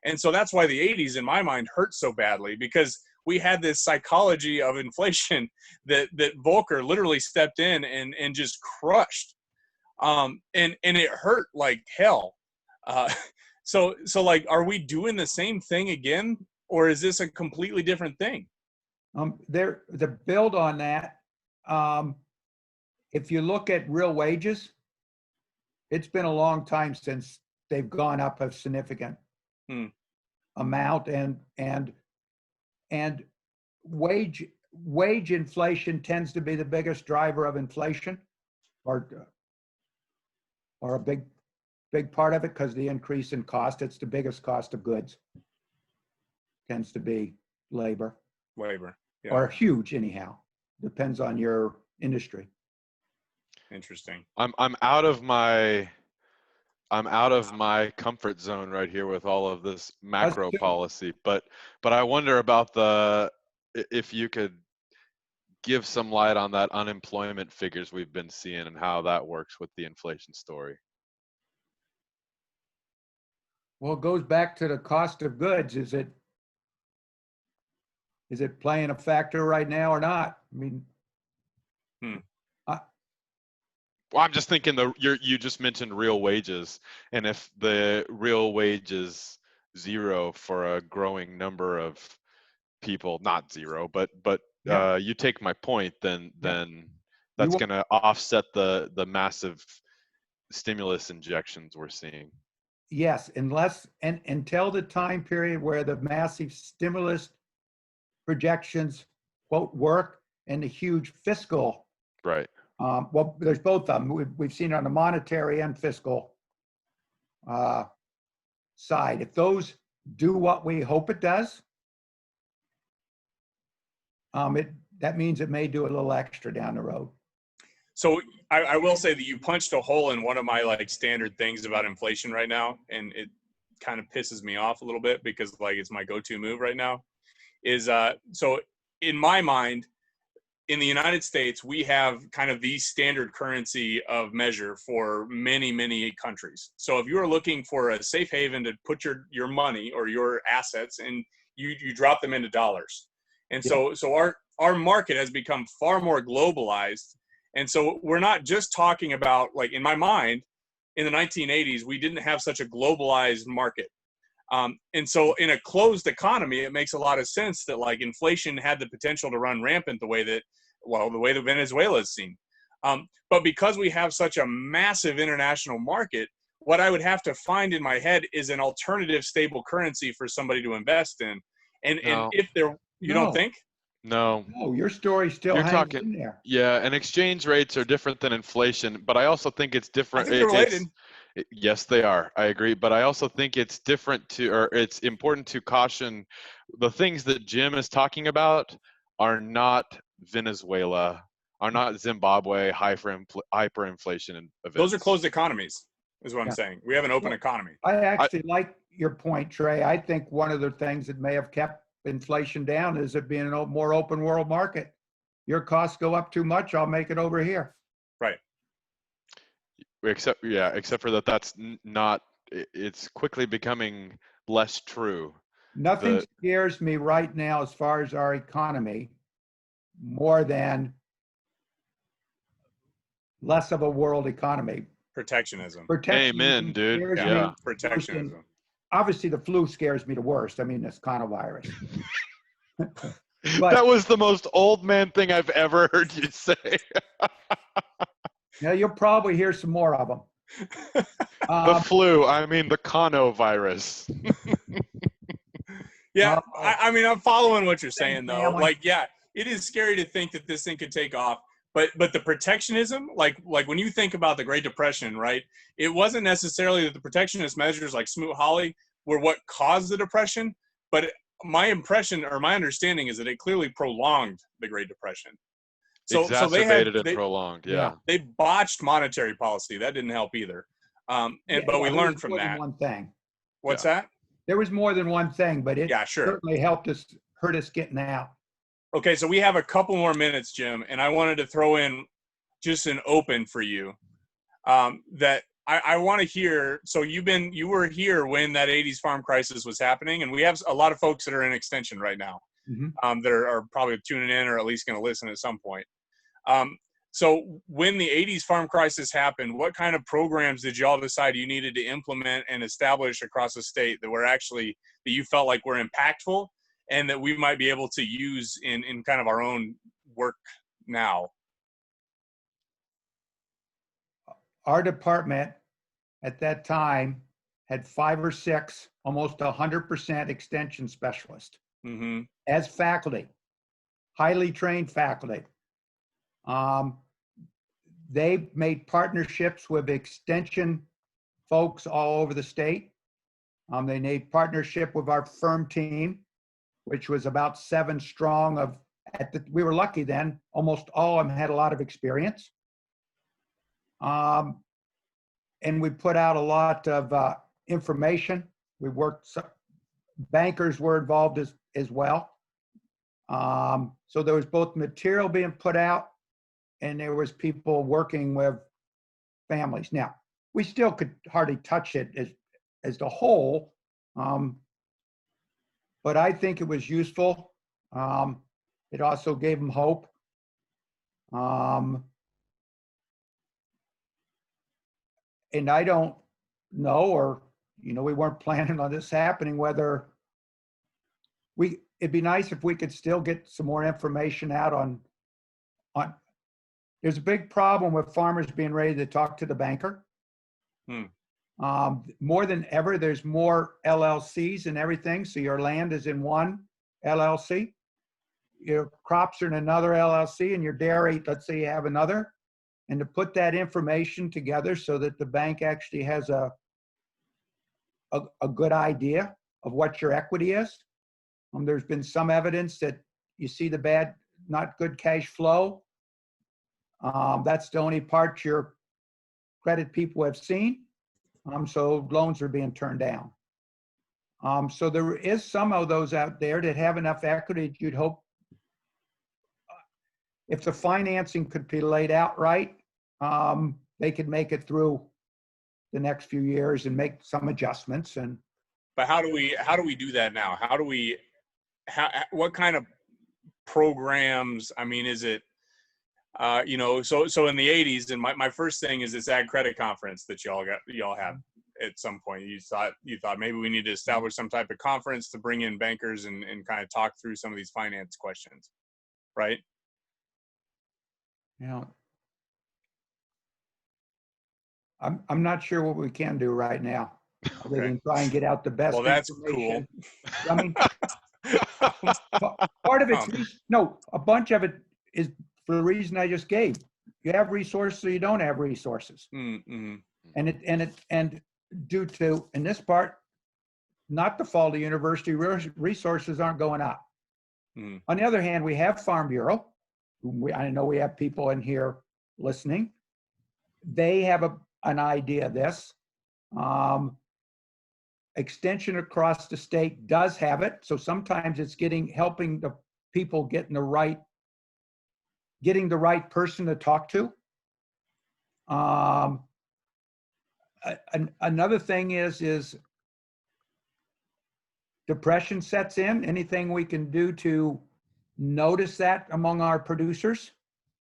And so that's why the 80s, in my mind, hurt so badly, because we had this psychology of inflation that Volcker literally stepped in and just crushed, and it hurt like hell. So like, are we doing the same thing again, or is this a completely different thing? The build on that, if you look at real wages, it's been a long time since they've gone up a significant amount, and wage inflation tends to be the biggest driver of inflation, or a big part of it, because the increase in cost, it's the biggest cost of goods, tends to be labor, yeah. or huge anyhow, depends on your industry. Interesting. I'm out of my comfort zone right here with all of this macro policy, but I wonder about if you could give some light on that unemployment figures we've been seeing and how that works with the inflation story. Well, it goes back to the cost of goods. Is it playing a factor right now or not? I mean, well, I'm just thinking you just mentioned real wages, and if the real wage is zero for a growing number of people, not zero, but yeah. You take my point, then You that's going to offset the massive stimulus injections we're seeing. Yes, until the time period where the massive stimulus projections quote work, and the huge fiscal. Right. Well, there's both of them. We've seen on the monetary and fiscal side. If those do what we hope it does, that means it may do a little extra down the road. So I will say that you punched a hole in one of my like standard things about inflation right now, and it kind of pisses me off a little bit because like it's my go-to move right now. Is so in my mind, in the United States, we have kind of the standard currency of measure for many countries. So if you are looking for a safe haven to put your money or your assets, and you drop them into dollars, and so our market has become far more globalized. And so we're not just talking about, like, in my mind, in the 1980s, we didn't have such a globalized market. And so in a closed economy, it makes a lot of sense that like inflation had the potential to run rampant the way that Venezuela has seen. But because we have such a massive international market, what I would have to find in my head is an alternative stable currency for somebody to invest in. And if there, you don't think? No. No, your story still hangs in there. Yeah, and exchange rates are different than inflation, but I also think it's different. I think they're related. Yes, they are. I agree, but I also think it's it's important to caution the things that Jim is talking about are not Venezuela, are not Zimbabwe hyperinflation events. Those are closed economies, is what I'm saying. We have an open economy. I actually like your point, Trey. I think one of the things that may have kept inflation down is it being a more open world market. Your costs go up too much, I'll make it over here. Right. Except for that, that's not. It's quickly becoming less true. Nothing scares me right now as far as our economy more than less of a world economy. Protectionism. Amen, dude. Yeah. Protectionism. Obviously, the flu scares me the worst. I mean, this kind of virus. That was the most old man thing I've ever heard you say. Yeah, you'll probably hear some more of them. The flu, I mean the Kano virus. Yeah, I mean, I'm following what you're saying, though. Like, yeah, it is scary to think that this thing could take off. But the protectionism, like when you think about the Great Depression, right, it wasn't necessarily that the protectionist measures like Smoot-Hawley were what caused the Depression. But my impression or my understanding is that it clearly prolonged the Great Depression. Exacerbated and prolonged, yeah. They botched monetary policy. That didn't help either. But we learned from that. One thing. What's that? There was more than one thing, but it certainly hurt us getting out. Okay, so we have a couple more minutes, Jim, and I wanted to throw in just an open for you that I want to hear. So you were here when that 80s farm crisis was happening, and we have a lot of folks that are in extension right now that are probably tuning in or at least going to listen at some point. So when the 80s farm crisis happened, what kind of programs did y'all decide you needed to implement and establish across the state that you felt like were impactful? and that we might be able to use in kind of our own work now? Our department at that time had 5 or 6, almost 100% extension specialists as faculty, highly trained faculty. They made partnerships with extension folks all over the state. They made partnership with our firm team, which was about 7 strong. We were lucky then, almost all of them had a lot of experience. And we put out a lot of information. We worked, bankers were involved as well. So there was both material being put out and there was people working with families. Now, we still could hardly touch it as the whole, but I think it was useful. It also gave them hope. And I don't know, or, we weren't planning on this happening, whether it'd be nice if we could still get some more information out on, there's a big problem with farmers being ready to talk to the banker. More than ever, there's more LLCs and everything. So your land is in one LLC, your crops are in another LLC, and your dairy, let's say you have another. And to put that information together so that the bank actually has a good idea of what your equity is. There's been some evidence that you see the bad, not good cash flow. That's the only part your credit people have seen. So loans are being turned down. So there is some of those out there that have enough equity that you'd hope, if the financing could be laid out right, they could make it through the next few years and make some adjustments. But how do we do that now? What kind of programs? I mean, is it, so in the 80s, and my first thing is this ag credit conference that y'all had at some point. You thought maybe we need to establish some type of conference to bring in bankers and kind of talk through some of these finance questions, right? I'm not sure what we can do right now. Other than try and get out the best. Well, that's cool. I mean, part of it's a bunch of it is for the reason I just gave. You have resources, or you don't have resources, and due to, in this part, not the fault of the university, resources aren't going up. On the other hand, we have Farm Bureau. I know we have people in here listening. They have an idea of this. Extension across the state does have it. So sometimes it's helping the people getting the right person to talk to. Another thing is depression sets in. Anything we can do to notice that among our producers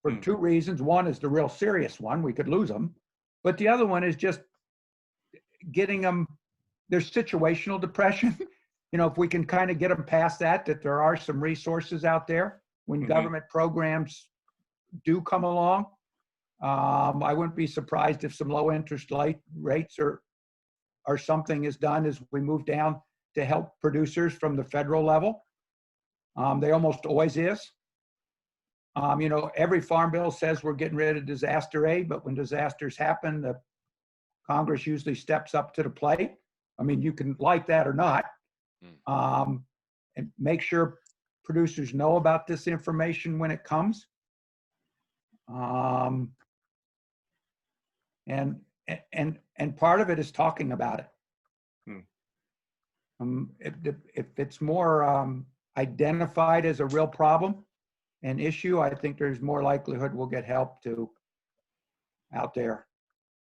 for 2 reasons. One is the real serious one, we could lose them. But the other one is just getting them, there's situational depression. If we can kind of get them past that there are some resources out there when government programs do come along. I wouldn't be surprised if some low interest rates or something is done as we move down to help producers from the federal level. They almost always is. Every farm bill says we're getting rid of disaster aid, but when disasters happen, the Congress usually steps up to the plate. I mean, you can like that or not, and make sure producers know about this information when it comes. And part of it is talking about it. If it's more identified as a real problem, an issue, I think there's more likelihood we'll get help out there,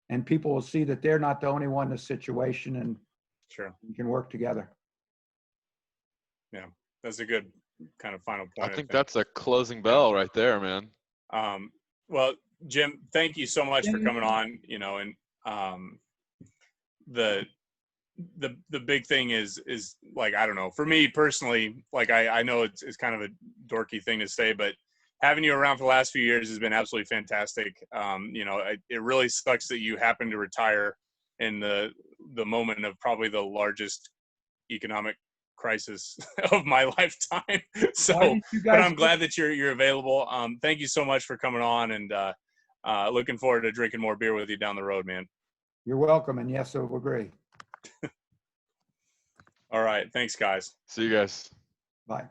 and people will see that they're not the only one in the situation, and we can work together. Yeah, that's a good kind of final point. I think that's a closing bell right there, man. Well, Jim, thank you so much for coming on. And the big thing is like, I don't know, for me personally, like I know it's kind of a dorky thing to say, but having you around for the last few years has been absolutely fantastic. You know, it really sucks that you happened to retire in the moment of probably the largest economic crisis of my lifetime. So, Why didn't you but guys I'm glad that you're available. Thank you so much for coming on, and looking forward to drinking more beer with you down the road, man. You're welcome, and yes, I will agree. All right. Thanks, guys. See you guys. Bye.